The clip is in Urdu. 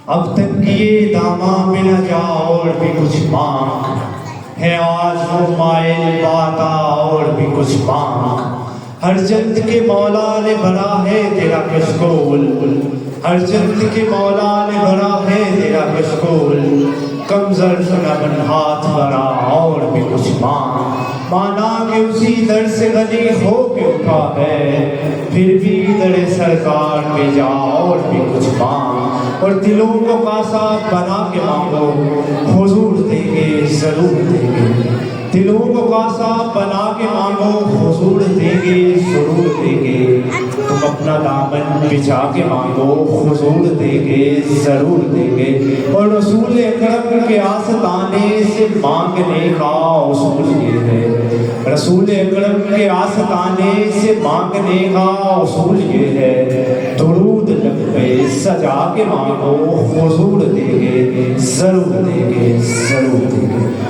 اب تک کیے داماں میں نہ جا اور بھی کچھ مانگ، ہے آج وہ مائل بات آ اور بھی کچھ مانگ۔ ہر جنت کے مولا نے بھرا ہے تیرا کشکول، ہر جنت کے مولا نے بھرا ہے تیرا کشکول، کم ظرف نہ بن ہاتھ بھرا اور بھی کچھ مانگ۔ مانا کہ اسی در سے غنی ہو کے اٹھا ہے، پھر بھی در سرکار پہ جا اور بھی کچھ مانگ۔ اور دلوں کو کاسا بنا کے مانگو، حضور دیں گے ضرور دیں گے۔ دلوں کو کاسا بنا کے مانگو، حضور دیں گے ضرور دیں گے۔ تم اپنا دامن بچھا کے مانگو، حضور دیں گے ضرور دیں گے۔ اور رسول اکرم کے آستانے سے مانگنے کا اصول یہ ہے، رسول اکرم کے آستانے سے مانگنے کا اصول یہ ہے، درود لب پہ سجا کے مانگو، حضور دیں گے ضرور دیں گے ضرور دیں گے۔